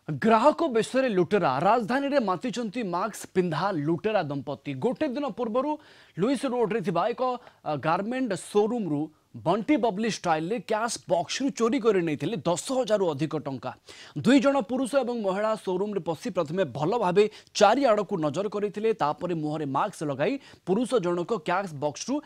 ग्राहक बेशरे लुटेरा राजधानी रे मातिचंती मास्क पिंधा लुटेरा दंपति गोटे दिन पूर्व लुइस रोड रे थिबा एक गारमेंट शोरूम रु बंटी बबली स्टाइल रे कैश बॉक्स रु चोरी कर नहीं 10,000 रु अधिक टंका दुई जन पुरुष और महिला शोरूम रे पसी प्रथमे भल भावे चारिआड़ को नजर करते तापर मुहरे मास्क लगाई पुरुष जनक कैश बॉक्स रु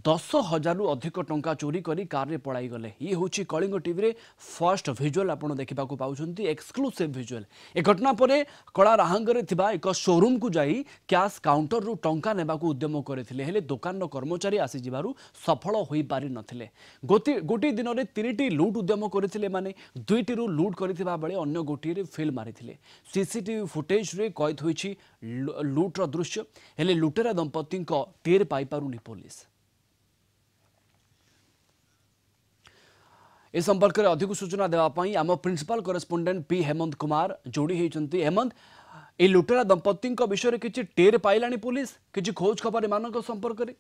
10,000 रु अधिक टंका चोरी करी कार रे पड़ाई गले। ये हूँ कलिंग टीवी रे फर्स्ट विजुअल आपन देखा पाउछंती एक्सक्लूसिव विजुअल। ए घटना परे कला राहांगरे थिबा एक शोरूम को जाई कैश काउंटर रु टंका नेबा को उद्यम करथिले हेले दुकान रो कर्मचारी आसी जिबारु सफल होई पारि नथिले। गोटी दिन रे 3टी लूट उद्यम करथिले माने 2टी रु लूट करथिबा बेले अन्य गोटी रे फेल मारिथिले। सीसीटीवी फुटेज रे कैद होईछि लूट रो दृश्य हेले लुटेरा दंपति को टेर पाई पारुनी पुलिस। इस संपर्क में अधिक सूचना देवाई आम principal correspondent P Hemant Kumar जोड़ी होती। हेमंत ये लुटेरा दंपति विषय में किसी टेर पाइलानी पुलिस किसी खोज खबर मान संपर्क में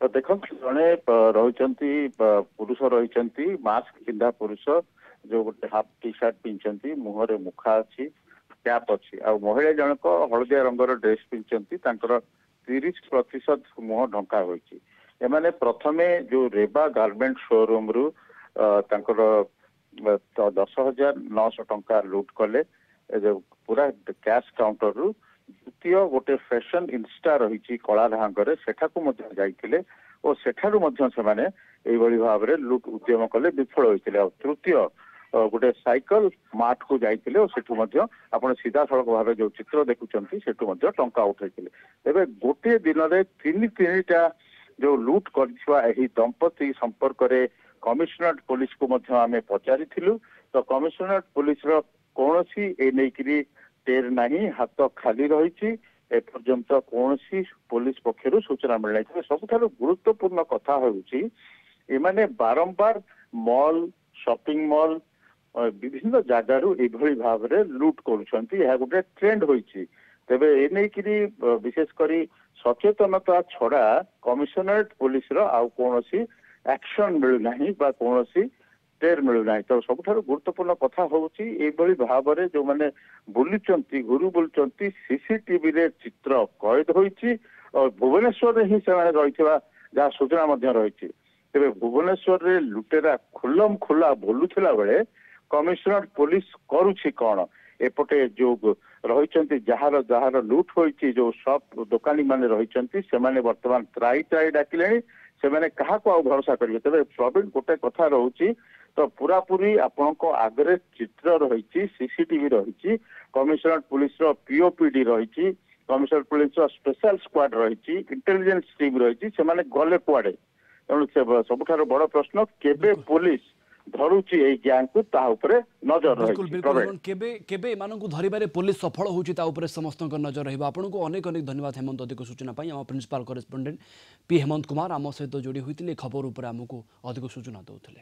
देख जड़े रही पुरुष रही मास्क पिंधा पुरुष जो गोटे हाफ टी सर्ट पिंधि मुहर मुखा अच्छी कैप अच्छी आ महिला जनक हलदिया रंगर ड्रेस पिंधि 30% मुह ढंका होती। एमाने प्रथमे जो रेबा गारमेंट शोरूम रु 10,900 टंका लुट कले पूरा कैश काउंटर रु द्वितीय गोटे फैशन इंस्टा रही कला ढांगे सेठाकू जाइए और सेठारू भाव में लुट उद्यम कले विफल होते। तृतीय गोटे साइकिल मार्ट को जाइए और सेठू आप सीधा सड़क भाव जो चित्र देखुंत सेठू टंका उठाई तेरे गोटे दिन में तीन जो लुट कर दंपति संपर्क में कमिशनरेट पुलिस को आमे पचारि तो कमिशनरेट पुलिस रो कोनोसी ए नेकरी टेर नहीं हाथ खाली रही एपर्यंत कोनोसी पुलिस पक्षरु सूचना मिल नहीं। सबुठारु गुरुत्वपूर्ण कथा होउची एमाने बारंबार मॉल शॉपिंग मॉल विभिन्न जगारू एभली भाव रे लूट करूछंती। यह गोटे ट्रेंड होइची। तेबे ए नेकरी विशेष करी सचेतनता छड़ा कमिशनरेट पुलिस रो आउ कोनोसी एक्शन मिलूना कौन टेर मिलूना। तो सबुठारु गुरुत्वपूर्ण कथा होउची भाव में जो मैंने बुलुचंती घुरु बुलुचंती सीसीटीवी रे चित्र कैद होइची और भुवनेश्वर ही से रही जहाँ सूचना रही। तेरे भुवनेश्वर रे लुटेरा खुलम खुला बुलुला बेले कमिशनरेट पुलिस करुछि कौन एपटे जो रही जार जार लुट होइची जो सब दुकानी माने रही से वर्तमान त्राई त्राई डाकिले से मैंने क्या भरोसा करेंगे। तेज प्रवीण गोटे कथा रोचे तो पूरा पूरी आपण आगे चित्र रही सीसीटीवी रही कमिशनरेट पुलिस पीओपीडी रही कमिशनरेट पुलिस स्पेशल स्क्वाड रही इंटेलिजेंस टीम रही से गले कुआड़े तेणु सबुठार बड़ प्रश्न केबे पुलिस धरुची ए गैंग को ता उपरे नजर रही केबे एमानकु धरिबारे पुलिस सफल होउची ता उपरे समस्त नजर रहिबा। आपनको अनेक अनेक धन्यवाद हेमंत अधिक सूचना पाई। आम principal correspondent P Hemant Kumar आम सहित जोड़ी होइतिले खबर उपरे हमकु अधिक सूचना दउथिले।